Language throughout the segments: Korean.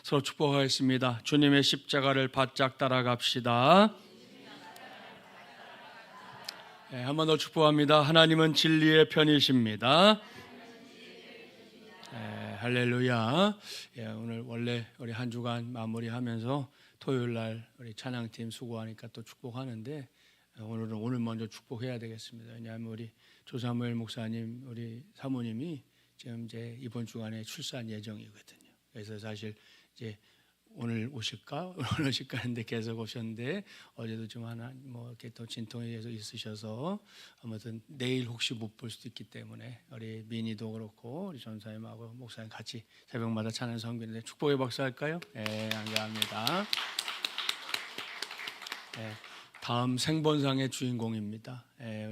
서로 축복하겠습니다. 주님의 십자가를 바짝 따라갑시다. 한 번 더 축복합니다. 하나님은 진리의 편이십니다. 할렐루야. 오늘 원래 우리 한 주간 마무리하면서 토요일 날 우리 찬양팀 수고하니까 또 축복하는데 오늘은 오늘 먼저 축복해야 되겠습니다. 왜냐하면 우리 조사무엘 목사님 우리 사모님이 지금 이제 이번 주간에 출산 예정이거든요. 그래서 사실 이제 오늘 오실까 하는데 계속 오셨는데 어제도 좀 하나 뭐 이렇게 또 진통이 계속 있으셔서 아무튼 내일 혹시 못 볼 수도 있기 때문에 우리 민희도 그렇고 우리 전사님하고 목사님 같이 새벽마다 찬양 섬기는데 축복의 박수 할까요? 네, 감사합니다. 네, 다음 생본상의 주인공입니다.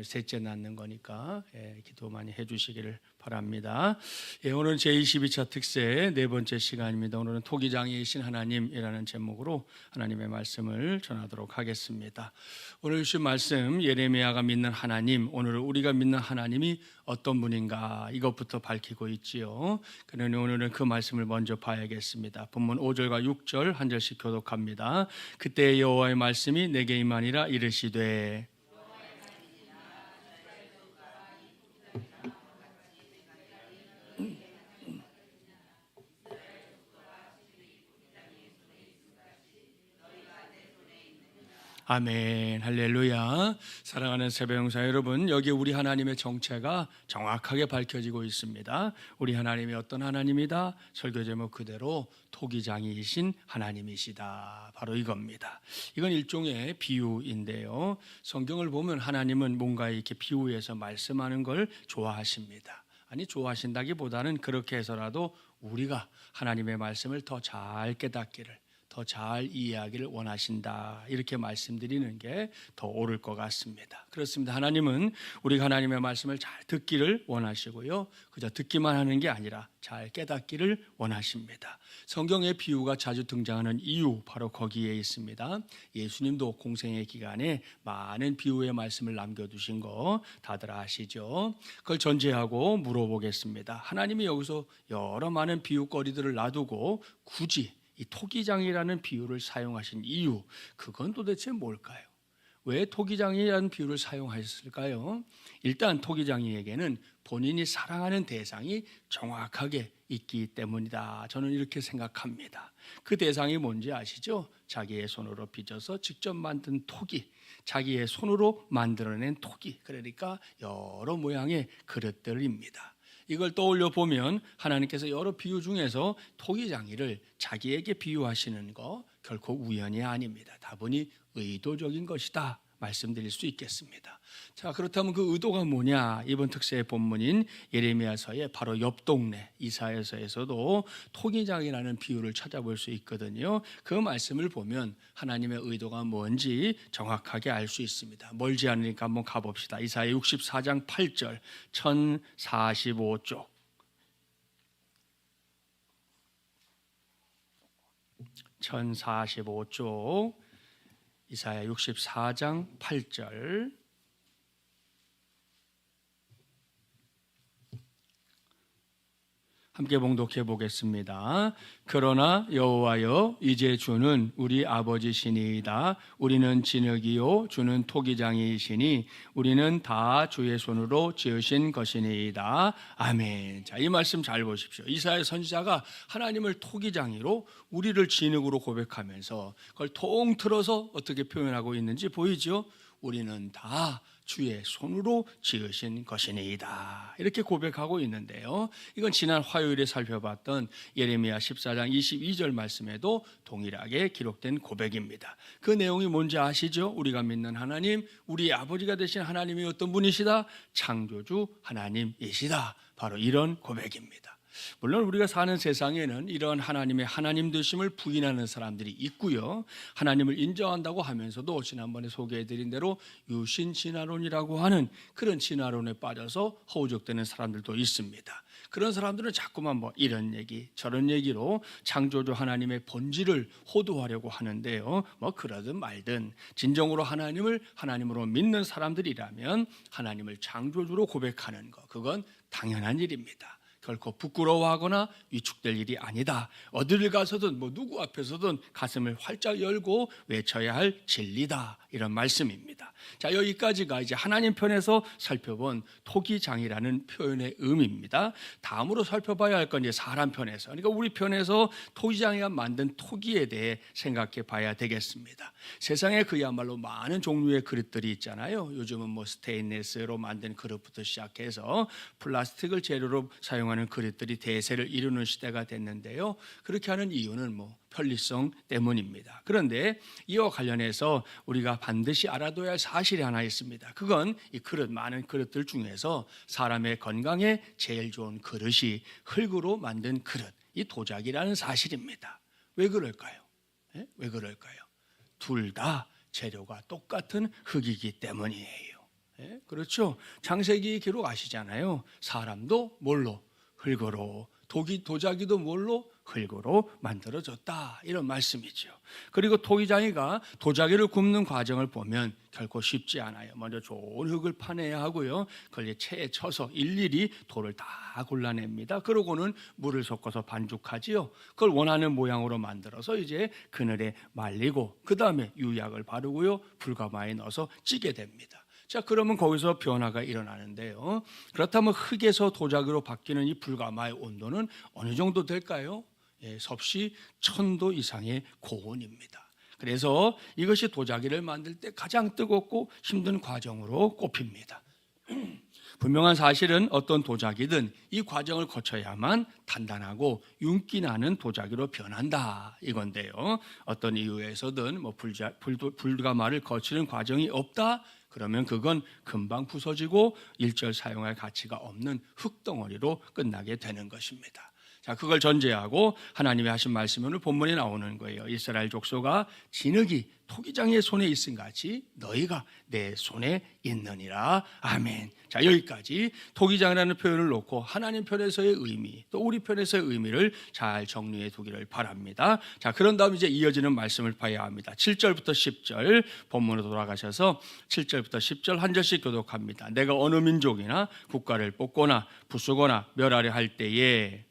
셋째 낳는 거니까 기도 많이 해주시기를 바랍니다. 오늘은 제22차 특세 네 번째 시간입니다. 오늘은 토기장이신 하나님이라는 제목으로 하나님의 말씀을 전하도록 하겠습니다. 오늘 주신 말씀 예레미야가 믿는 하나님, 오늘 우리가 믿는 하나님이 어떤 분인가 이것부터 밝히고 있지요. 그러니 오늘은 그 말씀을 먼저 봐야겠습니다. 본문 5절과 6절 한 절씩 교독합니다. 그때 여호와의 말씀이 내게 임하니라 이르시되 아멘, 할렐루야. 사랑하는 새벽영사 여러분, 여기 우리 하나님의 정체가 정확하게 밝혀지고 있습니다. 우리 하나님이 어떤 하나님이다? 설교 제목 그대로 토기장이신 하나님이시다. 바로 이겁니다. 이건 일종의 비유인데요. 성경을 보면 하나님은 뭔가 이렇게 비유해서 말씀하는 걸 좋아하십니다. 아니, 좋아하신다기보다는 그렇게 해서라도 우리가 하나님의 말씀을 더 잘 깨닫기를, 더 잘 이해하기를 원하신다, 이렇게 말씀드리는 게 더 옳을 것 같습니다. 그렇습니다. 하나님은 우리가 하나님의 말씀을 잘 듣기를 원하시고요, 그저 듣기만 하는 게 아니라 잘 깨닫기를 원하십니다. 성경의 비유가 자주 등장하는 이유 바로 거기에 있습니다. 예수님도 공생의 기간에 많은 비유의 말씀을 남겨두신 거 다들 아시죠? 그걸 전제하고 물어보겠습니다. 하나님이 여기서 여러 많은 비유거리들을 놔두고 굳이 이 토기장이라는 비유를 사용하신 이유, 그건 도대체 뭘까요? 왜 토기장이라는 비유를 사용하셨을까요? 일단 토기장이에게는 본인이 사랑하는 대상이 정확하게 있기 때문이다, 저는 이렇게 생각합니다. 그 대상이 뭔지 아시죠? 자기의 손으로 빚어서 직접 만든 토기, 자기의 손으로 만들어낸 토기, 그러니까 여러 모양의 그릇들입니다. 이걸 떠올려 보면 하나님께서 여러 비유 중에서 토기장이를 자기에게 비유하시는 거 결코 우연이 아닙니다. 다분히 의도적인 것이다 말씀드릴 수 있겠습니다. 자, 그렇다면 그 의도가 뭐냐? 이번 특세의 본문인 예레미야서의 바로 옆 동네 이사야서에서도 토기장이라는 비유를 찾아볼 수 있거든요. 그 말씀을 보면 하나님의 의도가 뭔지 정확하게 알 수 있습니다. 멀지 않으니까 한번 가봅시다. 이사야 64장 8절 1045쪽 1045쪽 이사야 64장 8절 함께 봉독해 보겠습니다. 그러나 여호와여, 이제 주는 우리 아버지시니이다. 우리는 진흙이요 주는 토기장이시니 우리는 다 주의 손으로 지으신 것이니이다. 아멘. 자, 이 말씀 잘 보십시오. 이사야 선지자가 하나님을 토기장이로, 우리를 진흙으로 고백하면서 그걸 통틀어서 어떻게 표현하고 있는지 보이죠? 우리는 다 주의 손으로 지으신 것이니이다, 이렇게 고백하고 있는데요. 이건 지난 화요일에 살펴봤던 예레미야 14장 22절 말씀에도 동일하게 기록된 고백입니다. 그 내용이 뭔지 아시죠? 우리가 믿는 하나님, 우리 아버지가 되신 하나님이 어떤 분이시다? 창조주 하나님이시다. 바로 이런 고백입니다. 물론 우리가 사는 세상에는 이런 하나님의 하나님 되심을 부인하는 사람들이 있고요, 하나님을 인정한다고 하면서도 지난번에 소개해드린 대로 유신진화론이라고 하는 그런 진화론에 빠져서 허우적대는 사람들도 있습니다. 그런 사람들은 자꾸만 뭐 이런 얘기 저런 얘기로 창조주 하나님의 본질을 호도하려고 하는데요, 뭐 그러든 말든 진정으로 하나님을 하나님으로 믿는 사람들이라면 하나님을 창조주로 고백하는 것, 그건 당연한 일입니다. 결코 부끄러워하거나 위축될 일이 아니다. 어디를 가서든 누구 앞에서든 가슴을 활짝 열고 외쳐야 할 진리다. 이런 말씀입니다. 자, 여기까지가 이제 하나님 편에서 살펴본 토기장이라는 표현의 의미입니다. 다음으로 살펴봐야 할 건 이제 사람 편에서, 그러니까 우리 편에서 토기장이가 만든 토기에 대해 생각해 봐야 되겠습니다. 세상에 그야말로 많은 종류의 그릇들이 있잖아요. 요즘은 스테인레스로 만든 그릇부터 시작해서 플라스틱을 재료로 사용하는 그릇들이 대세를 이루는 시대가 됐는데요. 그렇게 하는 이유는 편리성 때문입니다. 그런데 이와 관련해서 우리가 반드시 알아둬야 할 사실이 하나 있습니다. 그건 이 많은 그릇들 중에서 사람의 건강에 제일 좋은 그릇이 흙으로 만든 그릇, 이 도자기라는 사실입니다. 왜 그럴까요? 왜 그럴까요? 둘 다 재료가 똑같은 흙이기 때문이에요. 그렇죠? 창세기 기록 아시잖아요. 사람도 뭘로? 흙으로. 도자기도 뭘로? 흙으로 만들어졌다. 이런 말씀이죠. 그리고 토기장이가 도자기를 굽는 과정을 보면 결코 쉽지 않아요. 먼저 좋은 흙을 파내야 하고요. 그걸 체에 쳐서 일일이 돌을 다 골라냅니다. 그러고는 물을 섞어서 반죽하지요. 그걸 원하는 모양으로 만들어서 이제 그늘에 말리고 그 다음에 유약을 바르고요. 불가마에 넣어서 찌게 됩니다. 자, 그러면 거기서 변화가 일어나는데요. 그렇다면 흙에서 도자기로 바뀌는 이 불가마의 온도는 어느 정도 될까요? 섭씨 1000도 이상의 고온입니다. 그래서 이것이 도자기를 만들 때 가장 뜨겁고 힘든 과정으로 꼽힙니다. 분명한 사실은 어떤 도자기든 이 과정을 거쳐야만 단단하고 윤기 나는 도자기로 변한다 이건데요. 어떤 이유에서든 불가마를 거치는 과정이 없다? 그러면 그건 금방 부서지고 일절 사용할 가치가 없는 흙덩어리로 끝나게 되는 것입니다. 자, 그걸 전제하고 하나님이 하신 말씀이 오늘 본문에 나오는 거예요. 이스라엘 족속아, 진흙이 토기장의 손에 있음 같이 너희가 내 손에 있느니라. 아멘. 자, 여기까지 토기장이라는 표현을 놓고 하나님 편에서의 의미, 또 우리 편에서의 의미를 잘 정리해 두기를 바랍니다. 자, 그런 다음 이제 이어지는 말씀을 봐야 합니다. 7절부터 10절 본문으로 돌아가셔서 7절부터 10절 한 절씩 교독합니다. 내가 어느 민족이나 국가를 뽑거나 부수거나 멸하려 할 때에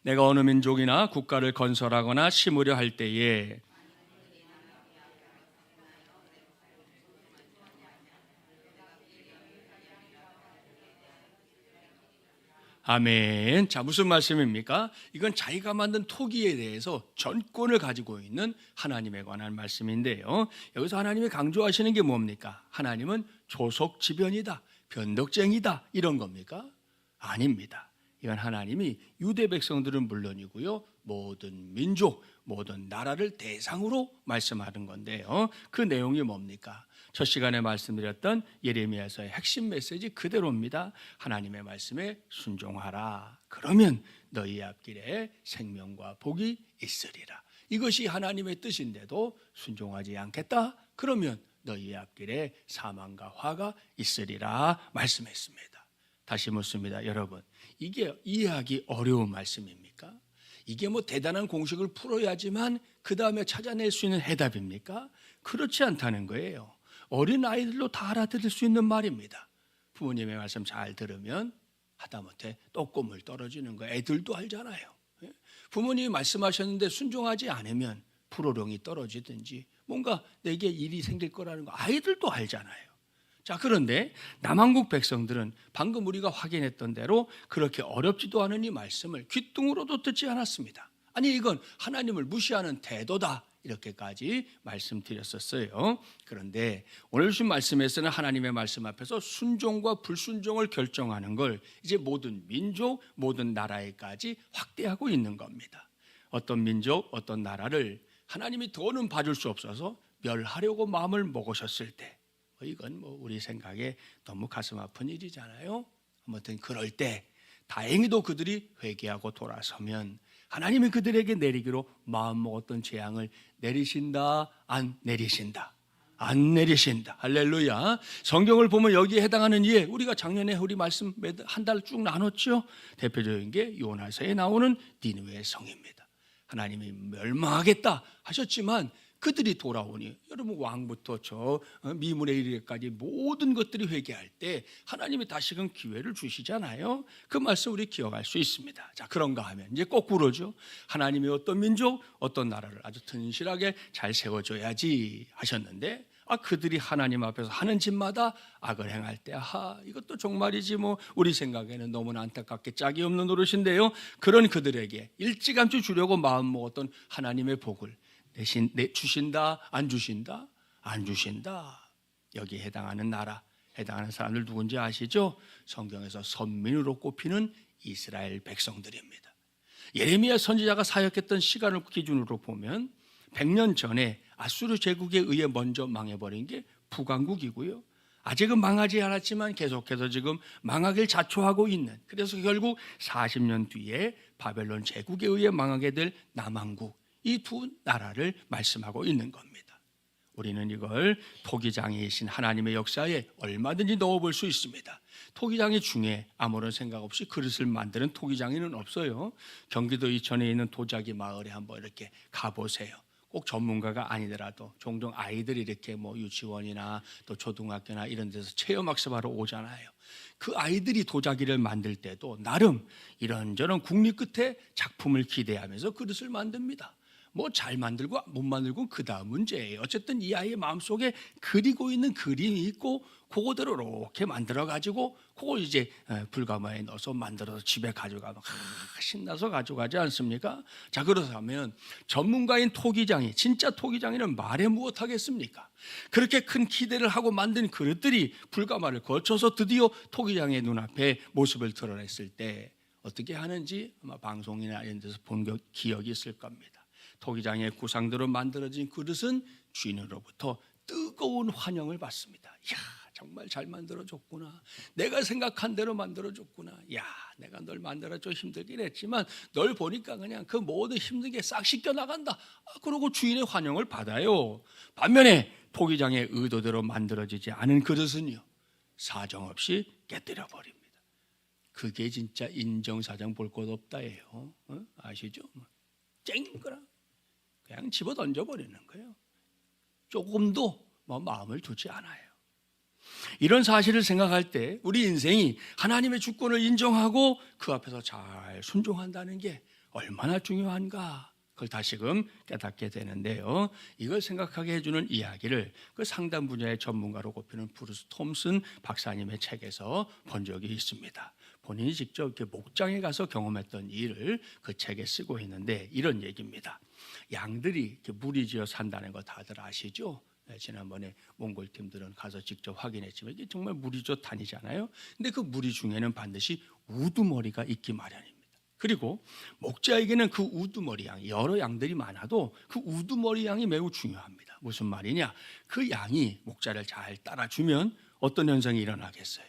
내가 어느 민족이나 국가를 건설하거나 심으려 할 때에 아멘. 자, 무슨 말씀입니까? 이건 자기가 만든 토기에 대해서 전권을 가지고 있는 하나님에 관한 말씀인데요. 여기서 하나님이 강조하시는 게 뭡니까? 하나님은 조속지변이다, 변덕쟁이다 이런 겁니까? 아닙니다. 이건 하나님이 유대 백성들은 물론이고요, 모든 민족, 모든 나라를 대상으로 말씀하는 건데요. 그 내용이 뭡니까? 첫 시간에 말씀드렸던 예레미야서의 핵심 메시지 그대로입니다. 하나님의 말씀에 순종하라. 그러면 너희 앞길에 생명과 복이 있으리라. 이것이 하나님의 뜻인데도 순종하지 않겠다? 그러면 너희 앞길에 사망과 화가 있으리라 말씀했습니다. 다시 묻습니다. 여러분, 이게 이해하기 어려운 말씀입니까? 이게 대단한 공식을 풀어야지만 그 다음에 찾아낼 수 있는 해답입니까? 그렇지 않다는 거예요. 어린 아이들도 다 알아들을 수 있는 말입니다. 부모님의 말씀 잘 들으면 하다못해 떡고물 떨어지는 거 애들도 알잖아요. 부모님이 말씀하셨는데 순종하지 않으면 불호령이 떨어지든지 뭔가 내게 일이 생길 거라는 거 아이들도 알잖아요. 자, 그런데 남한국 백성들은 방금 우리가 확인했던 대로 그렇게 어렵지도 않은 이 말씀을 귓등으로도 듣지 않았습니다. 아니, 이건 하나님을 무시하는 태도다 이렇게까지 말씀드렸었어요. 그런데 오늘 주신 말씀에서는 하나님의 말씀 앞에서 순종과 불순종을 결정하는 걸 이제 모든 민족, 모든 나라에까지 확대하고 있는 겁니다. 어떤 민족, 어떤 나라를 하나님이 더는 봐줄 수 없어서 멸하려고 마음을 먹으셨을 때, 이건 우리 생각에 너무 가슴 아픈 일이잖아요. 아무튼 그럴 때 다행히도 그들이 회개하고 돌아서면 하나님이 그들에게 내리기로 마음먹었던 재앙을 내리신다, 안 내리신다? 안 내리신다. 할렐루야. 성경을 보면 여기에 해당하는 예, 우리가 작년에 우리 말씀 한 달 쭉 나눴죠. 대표적인 게 요나서에 나오는 니느웨 성입니다. 하나님이 멸망하겠다 하셨지만 그들이 돌아오니 여러분 왕부터 저 미문에 이르기까지 모든 것들이 회개할 때 하나님이 다시금 기회를 주시잖아요. 그 말씀 우리 기억할 수 있습니다. 자, 그런가 하면 이제 거꾸로죠. 하나님이 어떤 민족, 어떤 나라를 아주 튼실하게 잘 세워줘야지 하셨는데 그들이 하나님 앞에서 하는 짓마다 악을 행할 때 이것도 정말이지 뭐 우리 생각에는 너무나 안타깝게 짝이 없는 노릇인데요. 그런 그들에게 일찌감치 주려고 마음먹었던 하나님의 복을 주신다? 안 주신다? 안 주신다. 여기에 해당하는 나라, 해당하는 사람들 누군지 아시죠? 성경에서 선민으로 꼽히는 이스라엘 백성들입니다. 예레미야 선지자가 사역했던 시간을 기준으로 보면 100년 전에 아수르 제국에 의해 먼저 망해버린 게 북왕국이고요. 아직은 망하지 않았지만 계속해서 지금 망하길 자초하고 있는, 그래서 결국 40년 뒤에 바벨론 제국에 의해 망하게 될 남왕국, 이 두 나라를 말씀하고 있는 겁니다. 우리는 이걸 토기장이신 하나님의 역사에 얼마든지 넣어볼 수 있습니다. 토기장이 중에 아무런 생각 없이 그릇을 만드는 토기장이는 없어요. 경기도 이천에 있는 도자기 마을에 한번 이렇게 가보세요. 꼭 전문가가 아니더라도 종종 아이들이 이렇게 뭐 유치원이나 또 초등학교나 이런 데서 체험학습하러 오잖아요. 그 아이들이 도자기를 만들 때도 나름 이런저런 국리 끝에 작품을 기대하면서 그릇을 만듭니다. 뭐 잘 만들고 못 만들고 그 다음 문제예요. 어쨌든 이 아이의 마음속에 그리고 있는 그림이 있고 그거대로 이렇게 만들어 가지고 그걸 이제 불가마에 넣어서 만들어서 집에 가져가면 신나서 가져가지 않습니까? 자, 그렇다면 전문가인 토기장이, 진짜 토기장이는 말해 무엇하겠습니까? 그렇게 큰 기대를 하고 만든 그릇들이 불가마를 거쳐서 드디어 토기장의 눈앞에 모습을 드러냈을 때 어떻게 하는지 아마 방송이나 이런 데서 본 기억이 있을 겁니다. 토기장의 구상대로 만들어진 그릇은 주인으로부터 뜨거운 환영을 받습니다. 이야, 정말 잘 만들어줬구나. 내가 생각한 대로 만들어줬구나. 야, 내가 널 만들어줘 힘들긴 했지만 널 보니까 그냥 그 모든 힘든 게 싹 씻겨나간다. 그러고 주인의 환영을 받아요. 반면에 토기장의 의도대로 만들어지지 않은 그릇은요, 사정없이 깨뜨려 버립니다. 그게 진짜 인정사정 볼 것 없다예요. 아시죠? 쨍그랑 그냥 집어 던져버리는 거예요. 조금도 마음을 두지 않아요. 이런 사실을 생각할 때 우리 인생이 하나님의 주권을 인정하고 그 앞에서 잘 순종한다는 게 얼마나 중요한가, 그걸 다시금 깨닫게 되는데요. 이걸 생각하게 해주는 이야기를 그 상담 분야의 전문가로 꼽히는 브루스 톰슨 박사님의 책에서 본 적이 있습니다. 본인이 직접 이렇게 목장에 가서 경험했던 일을 그 책에 쓰고 있는데 이런 얘기입니다. 양들이 이렇게 무리지어 산다는 거 다들 아시죠? 지난번에 몽골 팀들은 가서 직접 확인했지만 이게 정말 무리지어 다니잖아요. 근데 그 무리 중에는 반드시 우두머리가 있기 마련입니다. 그리고 목자에게는 그 우두머리 양, 여러 양들이 많아도 그 우두머리 양이 매우 중요합니다. 무슨 말이냐? 그 양이 목자를 잘 따라주면 어떤 현상이 일어나겠어요?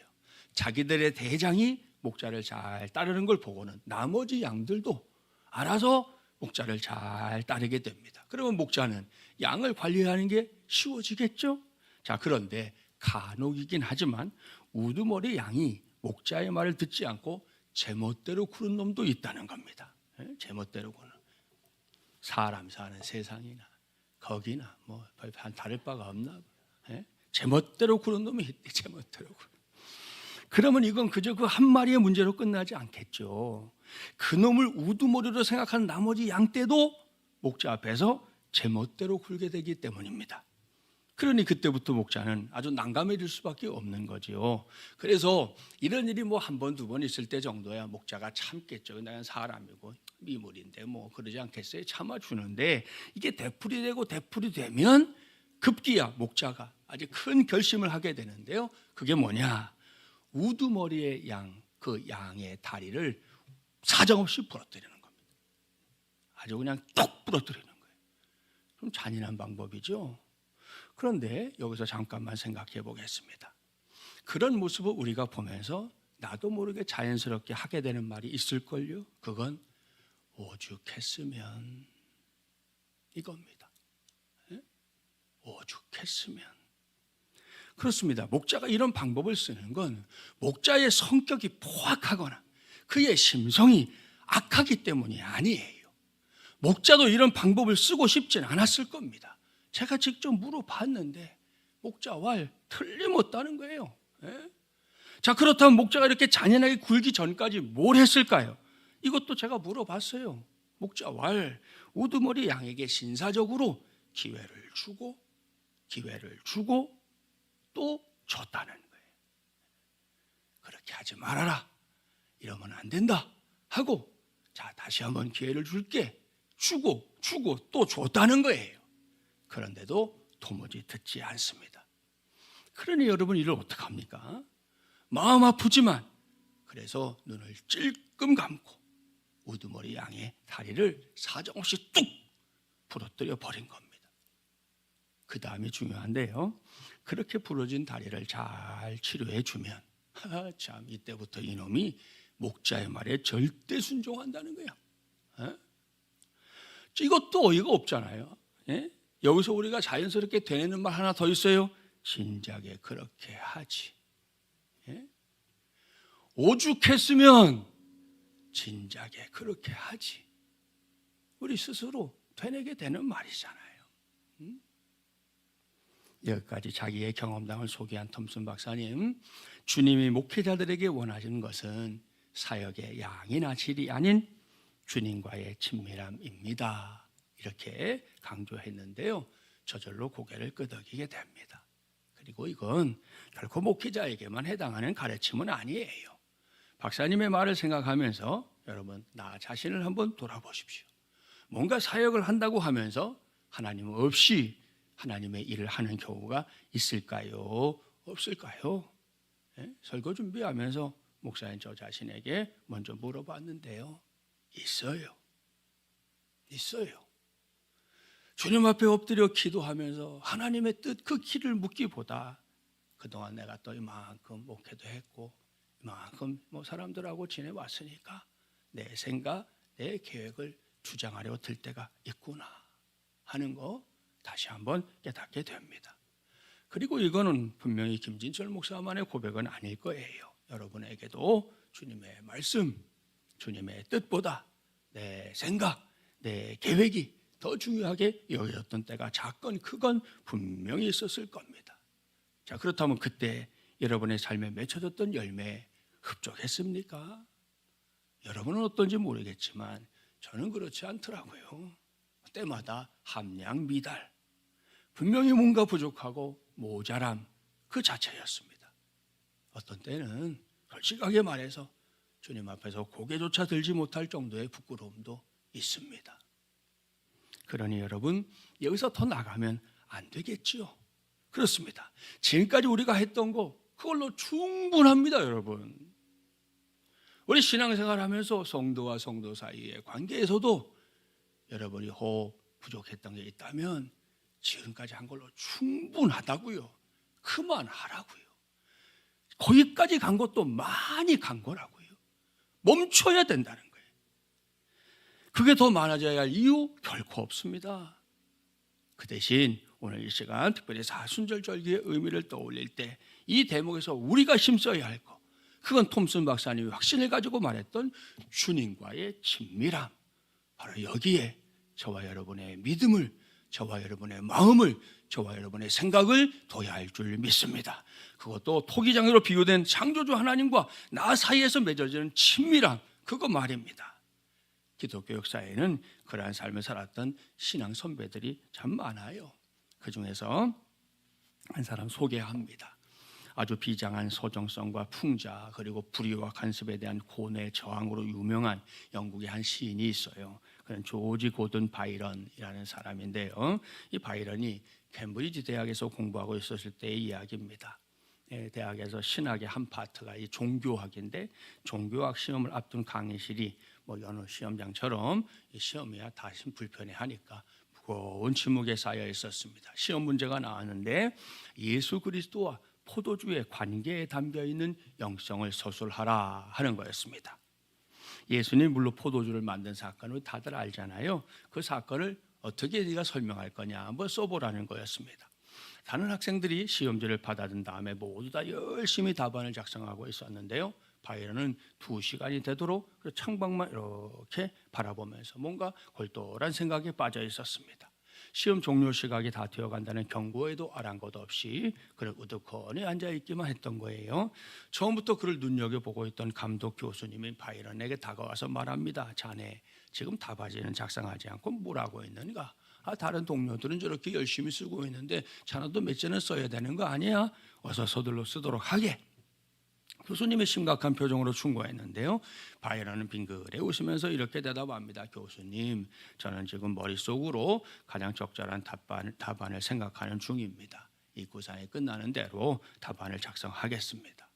자기들의 대장이 목자를 잘 따르는 걸 보고는 나머지 양들도 알아서 목자를 잘 따르게 됩니다. 그러면 목자는 양을 관리하는 게 쉬워지겠죠? 자, 그런데 간혹이긴 하지만 우두머리 양이 목자의 말을 듣지 않고 제멋대로 구는 놈도 있다는 겁니다. 제멋대로 구는. 사람 사는 세상이나 거기나 뭐 다를 바가 없나. 제멋대로 구는 놈이 있대. 제멋대로 구는. 그러면 이건 그저 그 한 마리의 문제로 끝나지 않겠죠. 그 놈을 우두머리로 생각하는 나머지 양떼도 목자 앞에서 제멋대로 굴게 되기 때문입니다. 그러니 그때부터 목자는 아주 난감해질 수밖에 없는 거지요. 그래서 이런 일이 뭐 한 번, 두 번 있을 때 정도야 목자가 참겠죠. 내가 사람이고 미물인데 뭐 그러지 않겠어요? 참아주는데 이게 되풀이 되고 되풀이 되면 급기야 목자가 아주 큰 결심을 하게 되는데요. 그게 뭐냐? 우두머리의 양, 그 양의 다리를 사정없이 부러뜨리는 겁니다. 아주 그냥 뚝 부러뜨리는 거예요. 좀 잔인한 방법이죠. 그런데 여기서 잠깐만 생각해 보겠습니다. 그런 모습을 우리가 보면서 나도 모르게 자연스럽게 하게 되는 말이 있을걸요. 그건 오죽했으면 이겁니다. 오죽했으면. 그렇습니다. 목자가 이런 방법을 쓰는 건 목자의 성격이 포악하거나 그의 심성이 악하기 때문이 아니에요. 목자도 이런 방법을 쓰고 싶진 않았을 겁니다. 제가 직접 물어봤는데 목자왈 틀림없다는 거예요. 예? 자, 그렇다면 목자가 이렇게 잔인하게 굴기 전까지 뭘 했을까요? 이것도 제가 물어봤어요. 목자왈 우두머리 양에게 신사적으로 기회를 주고 또 줬다는 거예요. 그렇게 하지 말아라, 이러면 안 된다 하고, 자, 다시 한번 기회를 줄게, 주고 또 줬다는 거예요. 그런데도 도무지 듣지 않습니다. 그러니 여러분, 이를 어떡합니까? 마음 아프지만 그래서 눈을 찔끔 감고 우두머리 양의 다리를 사정없이 뚝 부러뜨려 버린 겁니다. 그 다음이 중요한데요, 그렇게 부러진 다리를 잘 치료해 주면 참 이때부터 이놈이 목자의 말에 절대 순종한다는 거야. 이것도 어이가 없잖아요. 예? 여기서 우리가 자연스럽게 되는 말 하나 더 있어요. 진작에 그렇게 하지. 예? 오죽했으면 진작에 그렇게 하지. 우리 스스로 되뇌게 되는 말이잖아요. 여기까지 자기의 경험담을 소개한 톰슨 박사님, 주님이 목회자들에게 원하시는 것은 사역의 양이나 질이 아닌 주님과의 친밀함입니다. 이렇게 강조했는데요, 저절로 고개를 끄덕이게 됩니다. 그리고 이건 결코 목회자에게만 해당하는 가르침은 아니에요. 박사님의 말을 생각하면서 여러분, 나 자신을 한번 돌아보십시오. 뭔가 사역을 한다고 하면서 하나님 없이 하나님의 일을 하는 경우가 있을까요? 없을까요? 예? 설교 준비하면서 목사님 저 자신에게 먼저 물어봤는데요, 있어요. 주님 앞에 엎드려 기도하면서 하나님의 뜻, 그 길을 묻기보다 그동안 내가 또 이만큼 목회도 했고 이만큼 사람들하고 지내왔으니까 내 생각, 내 계획을 주장하려 들 때가 있구나 하는 거 다시 한번 깨닫게 됩니다. 그리고 이거는 분명히 김진철 목사만의 고백은 아닐 거예요. 여러분에게도 주님의 말씀, 주님의 뜻보다 내 생각, 내 계획이 더 중요하게 여겨졌던 때가 작건 크건 분명히 있었을 겁니다. 자, 그렇다면 그때 여러분의 삶에 맺혀졌던 열매에 흡족했습니까? 여러분은 어떤지 모르겠지만 저는 그렇지 않더라고요. 때마다 함량 미달, 분명히 뭔가 부족하고 모자람 그 자체였습니다. 어떤 때는 솔직하게 말해서 주님 앞에서 고개조차 들지 못할 정도의 부끄러움도 있습니다. 그러니 여러분, 여기서 더 나가면 안 되겠지요. 그렇습니다. 지금까지 우리가 했던 거 그걸로 충분합니다. 여러분, 우리 신앙생활하면서 성도와 성도 사이의 관계에서도 여러분이 혹 부족했던 게 있다면 지금까지 한 걸로 충분하다고요. 그만하라고요. 거기까지 간 것도 많이 간 거라고요. 멈춰야 된다는 거예요. 그게 더 많아져야 할 이유 결코 없습니다. 그 대신 오늘 이 시간 특별히 사순절절기의 의미를 떠올릴 때 이 대목에서 우리가 힘써야 할 것, 그건 톰슨 박사님이 확신을 가지고 말했던 주님과의 친밀함, 바로 여기에 저와 여러분의 믿음을, 저와 여러분의 마음을, 저와 여러분의 생각을 둬야 할 줄 믿습니다. 그것도 토기장으로 비유된 창조주 하나님과 나 사이에서 맺어지는 친밀함, 그거 말입니다. 기독교 역사에는 그러한 삶을 살았던 신앙 선배들이 참 많아요. 그 중에서 한 사람 소개합니다. 아주 비장한 소정성과 풍자, 그리고 불의와 간섭에 대한 고뇌 저항으로 유명한 영국의 한 시인이 있어요. 그는 조지 고든 바이런이라는 사람인데요, 이 바이런이 캠브리지 대학에서 공부하고 있었을 때의 이야기입니다. 대학에서 신학의 한 파트가 이 종교학인데, 종교학 시험을 앞둔 강의실이 여느 시험장처럼 이 시험이야 다 불편해하니까 무거운 침묵에 쌓여 있었습니다. 시험 문제가 나왔는데 예수 그리스도와 포도주의 관계에 담겨 있는 영성을 서술하라 하는 거였습니다. 예수님 물로 포도주를 만든 사건을 다들 알잖아요. 그 사건을 어떻게 네가 설명할 거냐, 한번 써보라는 거였습니다. 다른 학생들이 시험지를 받아든 다음에 모두 다 열심히 답안을 작성하고 있었는데요, 바이런은 2시간이 되도록 창밖만 이렇게 바라보면서 뭔가 골똘한 생각에 빠져 있었습니다. 시험 종료 시각이 다 되어간다는 경고에도 아랑곳 없이 그를 우두커니 앉아있기만 했던 거예요. 처음부터 그를 눈여겨보고 있던 감독 교수님이 바이런에게 다가와서 말합니다. 자네 지금 답안지는 작성하지 않고 뭐라고 했는가? 다른 동료들은 저렇게 열심히 쓰고 있는데 자네도 몇 장은 써야 되는 거 아니야? 어서 서둘러 쓰도록 하게. 교수님이 심각한 표정으로 충고했는데요. 바이런은 빙그레 웃으면서 이렇게 대답합니다. 교수님, 저는 지금 머릿속으로 가장 적절한 답안을 생각하는 중입니다. 이 구상이 끝나는 대로 답안을 작성하겠습니다.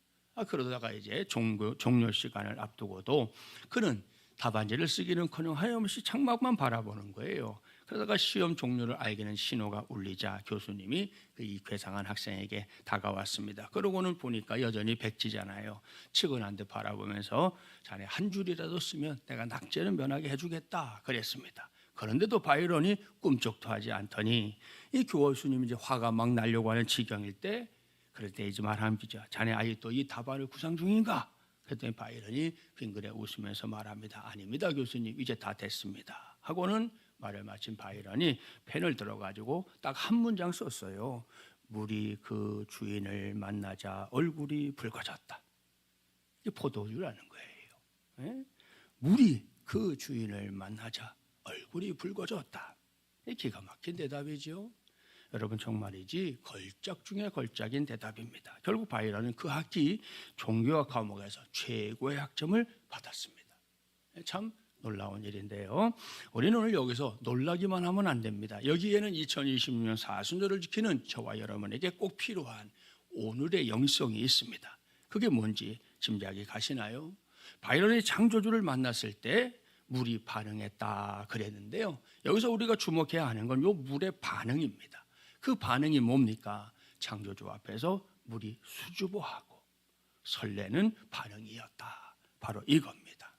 그러다가 이제 종료 시간을 앞두고도 그는 답안지를 쓰기는커녕 하염없이 창밖만 바라보는 거예요. 그러다가 시험 종료를 알게는 신호가 울리자 교수님이 이 괴상한 학생에게 다가왔습니다. 그러고는 보니까 여전히 백지잖아요. 측은한 듯 바라보면서 자네 한 줄이라도 쓰면 내가 낙제는 면하게 해주겠다 그랬습니다. 그런데도 바이런이 꿈쩍도 하지 않더니 이 교수님이 이제 화가 막 나려고 하는 지경일 때, 그럴 때 이제 말합니다. 자네 아직도 이 답안을 구상 중인가? 그랬더니 바이런이 빙그레 웃으면서 말합니다. 아닙니다 교수님, 이제 다 됐습니다 하고는 말을 마친 바이런이 펜을 들어가지고 딱 한 문장 썼어요. 물이 그 주인을 만나자 얼굴이 붉어졌다. 이게 포도주라는 거예요. 물이 그 주인을 만나자 얼굴이 붉어졌다. 기가 막힌 대답이죠. 여러분 정말이지 걸작 중에 걸작인 대답입니다. 결국 바이런은 그 학기 종교학 과목에서 최고의 학점을 받았습니다. 참 놀라운 일인데요. 우리는 오늘 여기서 놀라기만 하면 안 됩니다. 여기에는 2026년 사순절을 지키는 저와 여러분에게 꼭 필요한 오늘의 영성이 있습니다. 그게 뭔지 짐작이 가시나요? 바이런이 창조주를 만났을 때 물이 반응했다 그랬는데요. 여기서 우리가 주목해야 하는 건 이 물의 반응입니다. 그 반응이 뭡니까? 창조주 앞에서 물이 수줍어하고 설레는 반응이었다. 바로 이겁니다.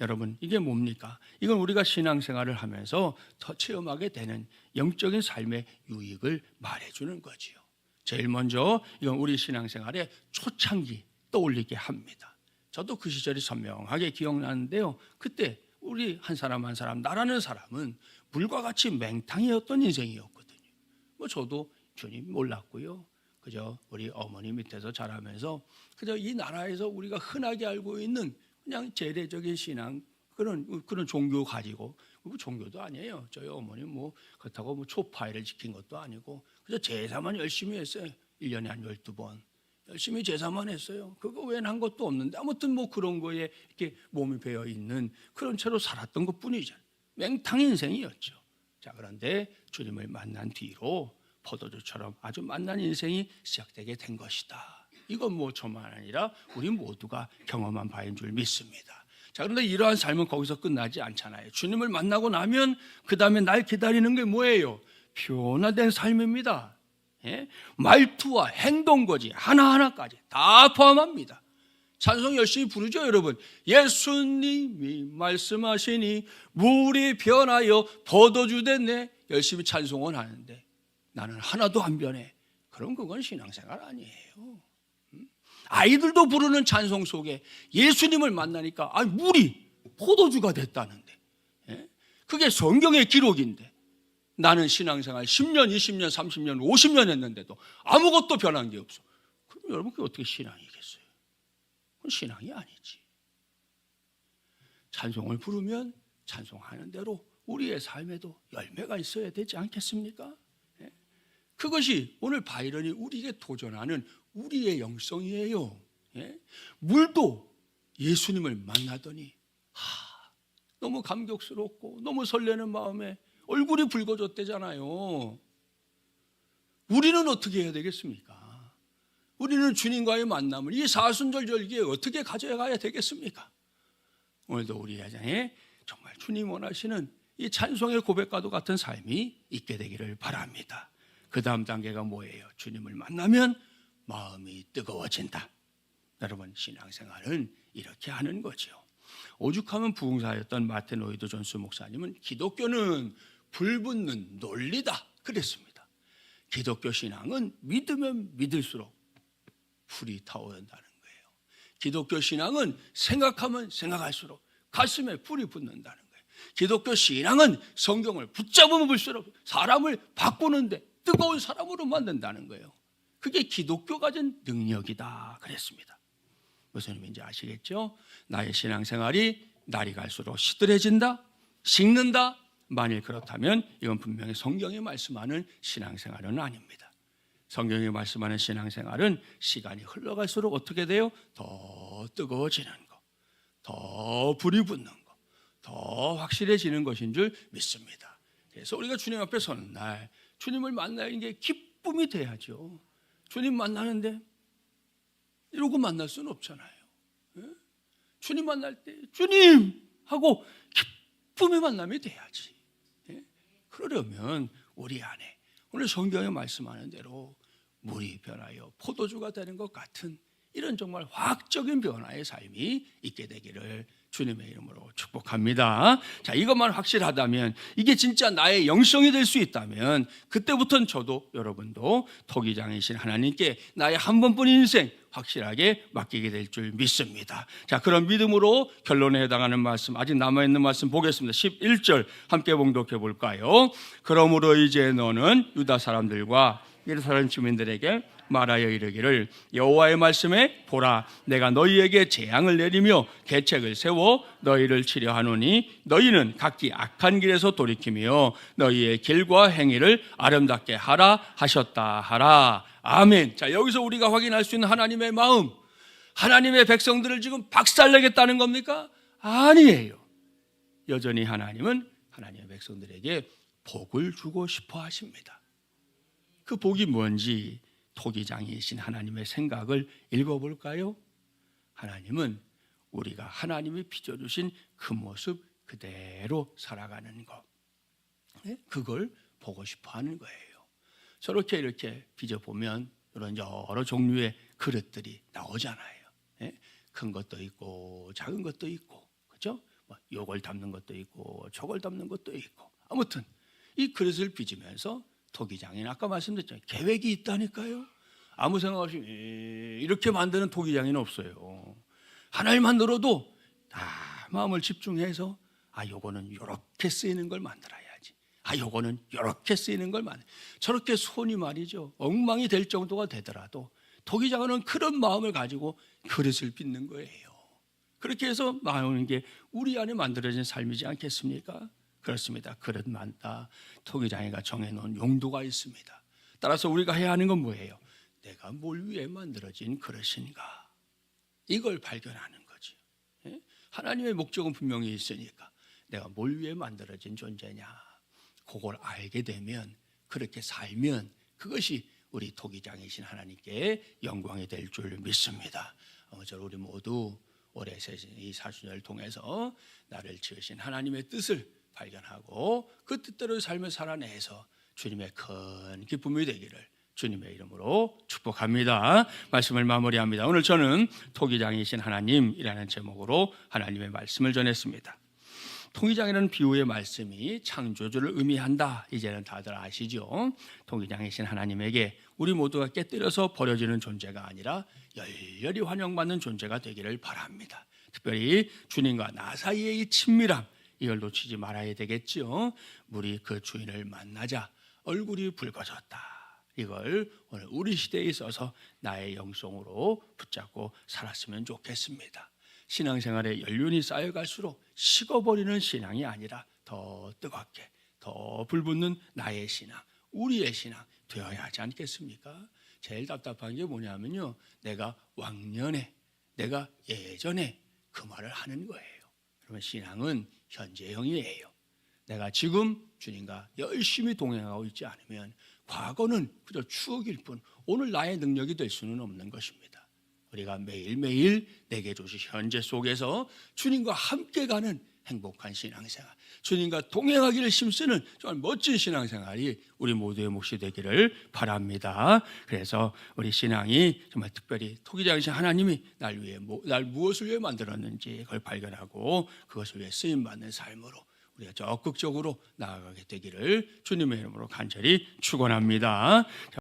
여러분 이게 뭡니까? 이건 우리가 신앙생활을 하면서 더 체험하게 되는 영적인 삶의 유익을 말해주는 거지요. 제일 먼저 이건 우리 신앙생활의 초창기 떠올리게 합니다. 저도 그 시절이 선명하게 기억나는데요. 그때 우리 한 사람 한 사람 나라는 사람은 물과 같이 맹탕이었던 인생이었거든요. 저도 주님 몰랐고요. 그저 우리 어머니 밑에서 자라면서 그저 이 나라에서 우리가 흔하게 알고 있는 그냥 재래적인 신앙 그런 종교 가지고, 종교도 아니에요. 저희 어머니 그렇다고 초파회를 지킨 것도 아니고 그저 제사만 열심히 했어요. 1년에 한 12번 열심히 제사만 했어요. 그거 외엔 한 것도 없는데 아무튼 그런 거에 이렇게 몸이 배어 있는 그런 채로 살았던 것뿐이잖아요. 맹탕 인생이었죠. 자, 그런데 주님을 만난 뒤로 포도주처럼 아주 만난 인생이 시작되게 된 것이다. 이건 저만 아니라 우리 모두가 경험한 바인 줄 믿습니다. 자, 그런데 이러한 삶은 거기서 끝나지 않잖아요. 주님을 만나고 나면 그 다음에 날 기다리는 게 뭐예요? 변화된 삶입니다. 말투와 행동거지 하나하나까지 다 포함합니다. 찬송 열심히 부르죠 여러분. 예수님이 말씀하시니 물이 변하여 포도주 됐네. 열심히 찬송은 하는데 나는 하나도 안 변해. 그럼 그건 신앙생활 아니에요. 아이들도 부르는 찬송 속에 예수님을 만나니까 물이 포도주가 됐다는데, 그게 성경의 기록인데 나는 신앙생활 10년, 20년, 30년, 50년 했는데도 아무것도 변한 게 없어. 그럼 여러분 그게 어떻게 신앙이겠어요? 그건 신앙이 아니지. 찬송을 부르면 찬송하는 대로 우리의 삶에도 열매가 있어야 되지 않겠습니까? 그것이 오늘 바이런이 우리에게 도전하는 우리의 영성이에요. 물도 예수님을 만나더니 너무 감격스럽고 너무 설레는 마음에 얼굴이 붉어졌대잖아요. 우리는 어떻게 해야 되겠습니까? 우리는 주님과의 만남을 이 사순절 절기에 어떻게 가져가야 되겠습니까? 오늘도 우리 가정에 정말 주님 원하시는 이 찬송의 고백과도 같은 삶이 있게 되기를 바랍니다. 그 다음 단계가 뭐예요? 주님을 만나면 마음이 뜨거워진다. 여러분 신앙생활은 이렇게 하는 거죠. 오죽하면 부흥사였던 마틴 로이드 존스 목사님은 기독교는 불붙는 논리다 그랬습니다. 기독교 신앙은 믿으면 믿을수록 불이 타오른다는 거예요. 기독교 신앙은 생각하면 생각할수록 가슴에 불이 붙는다는 거예요. 기독교 신앙은 성경을 붙잡으면 볼수록 사람을 바꾸는데 뜨거운 사람으로 만든다는 거예요. 그게 기독교 가진 능력이다 그랬습니다. 무슨 의미인지 아시겠죠? 나의 신앙생활이 날이 갈수록 시들해진다, 식는다. 만일 그렇다면 이건 분명히 성경이 말씀하는 신앙생활은 아닙니다. 성경이 말씀하는 신앙생활은 시간이 흘러갈수록 어떻게 돼요? 더 뜨거워지는 거, 더 불이 붙는 거, 더 확실해지는 것인 줄 믿습니다. 그래서 우리가 주님 앞에 서는 날 주님을 만나는 게 기쁨이 돼야죠. 주님 만나는데 이러고 만날 수는 없잖아요. 주님 만날 때 주님 하고 기쁨의 만남이 돼야지. 그러려면 우리 안에 오늘 성경에 말씀하는 대로 물이 변하여 포도주가 되는 것 같은 이런 정말 화학적인 변화의 삶이 있게 되기를 주님의 이름으로 축복합니다. 자, 이것만 확실하다면, 이게 진짜 나의 영성이 될 수 있다면 그때부터는 저도 여러분도 토기장이신 하나님께 나의 한 번뿐 인생 확실하게 맡기게 될 줄 믿습니다. 자, 그런 믿음으로 결론에 해당하는 말씀, 아직 남아있는 말씀 보겠습니다. 11절 함께 봉독해 볼까요? 그러므로 이제 너는 유다 사람들과 예루살렘 주민들에게 말하여 이르기를 여호와의 말씀에 보라, 내가 너희에게 재앙을 내리며 계책을 세워 너희를 치려 하노니 너희는 각기 악한 길에서 돌이키며 너희의 길과 행위를 아름답게 하라 하셨다 하라. 아멘. 자, 여기서 우리가 확인할 수 있는 하나님의 마음, 하나님의 백성들을 지금 박살내겠다는 겁니까? 아니에요. 여전히 하나님은 하나님의 백성들에게 복을 주고 싶어 하십니다. 그 복이 뭔지 토기장이신 하나님의 생각을 읽어볼까요? 하나님은 우리가 하나님이 빚어주신 그 모습 그대로 살아가는 것, 그걸 보고 싶어 하는 거예요. 저렇게 이렇게 빚어보면 이런 여러 종류의 그릇들이 나오잖아요. 큰 것도 있고 작은 것도 있고, 그렇죠? 요걸 담는 것도 있고 저걸 담는 것도 있고, 아무튼 이 그릇을 빚으면서 토기장인 아까 말씀드렸잖아요. 계획이 있다니까요. 아무 생각 없이 이렇게 만드는 토기장인 없어요. 하나님만 들어도 다 마음을 집중해서 요거는 이렇게 쓰이는 걸 만들어야지. 요거는 이렇게 쓰이는 걸 만들. 저렇게 손이 말이죠. 엉망이 될 정도가 되더라도 토기장은 그런 마음을 가지고 그릇을 빚는 거예요. 그렇게 해서 나오는 게 우리 안에 만들어진 삶이지 않겠습니까? 그렇습니다. 그릇마다 토기장이가 정해놓은 용도가 있습니다. 따라서 우리가 해야 하는 건 뭐예요? 내가 뭘 위해 만들어진 그릇인가? 이걸 발견하는 거죠. 하나님의 목적은 분명히 있으니까 내가 뭘 위해 만들어진 존재냐? 그걸 알게 되면, 그렇게 살면 그것이 우리 토기장이신 하나님께 영광이 될 줄 믿습니다. 아무쪼록 우리 모두 올해 이 사순절을 통해서 나를 지으신 하나님의 뜻을 발견하고 그 뜻대로 삶을 살아내서 주님의 큰 기쁨이 되기를 주님의 이름으로 축복합니다. 말씀을 마무리합니다. 오늘 저는 토기장이신 하나님이라는 제목으로 하나님의 말씀을 전했습니다. 토기장이라는 비유의 말씀이 창조주를 의미한다. 이제는 다들 아시죠? 토기장이신 하나님에게 우리 모두가 깨뜨려서 버려지는 존재가 아니라 열렬히 환영받는 존재가 되기를 바랍니다. 특별히 주님과 나 사이의 이 친밀함, 이걸 놓치지 말아야 되겠죠. 우리 그 주인을 만나자 얼굴이 붉어졌다. 이걸 오늘 우리 시대에 있어서 나의 영성으로 붙잡고 살았으면 좋겠습니다. 신앙생활에 연륜이 쌓여갈수록 식어버리는 신앙이 아니라 더 뜨겁게, 더 불붙는 나의 신앙, 우리의 신앙 되어야 하지 않겠습니까? 제일 답답한 게 뭐냐면요, 내가 왕년에, 내가 예전에 그 말을 하는 거예요. 그러면 신앙은 현재형이에요. 내가 지금 주님과 열심히 동행하고 있지 않으면 과거는 그저 추억일 뿐 오늘 나의 능력이 될 수는 없는 것입니다. 우리가 매일매일 내게 주신 현재 속에서 주님과 함께 가는 행복한 신앙생활, 주님과 동행하기를 힘쓰는 정말 멋진 신앙생활이 우리 모두의 몫이 되기를 바랍니다. 그래서 우리 신앙이 정말 특별히 토기장이신 하나님이 날 무엇을 위해 만들었는지 그걸 발견하고 그것을 위해 쓰임받는 삶으로 우리가 적극적으로 나아가게 되기를 주님의 이름으로 간절히 축원합니다.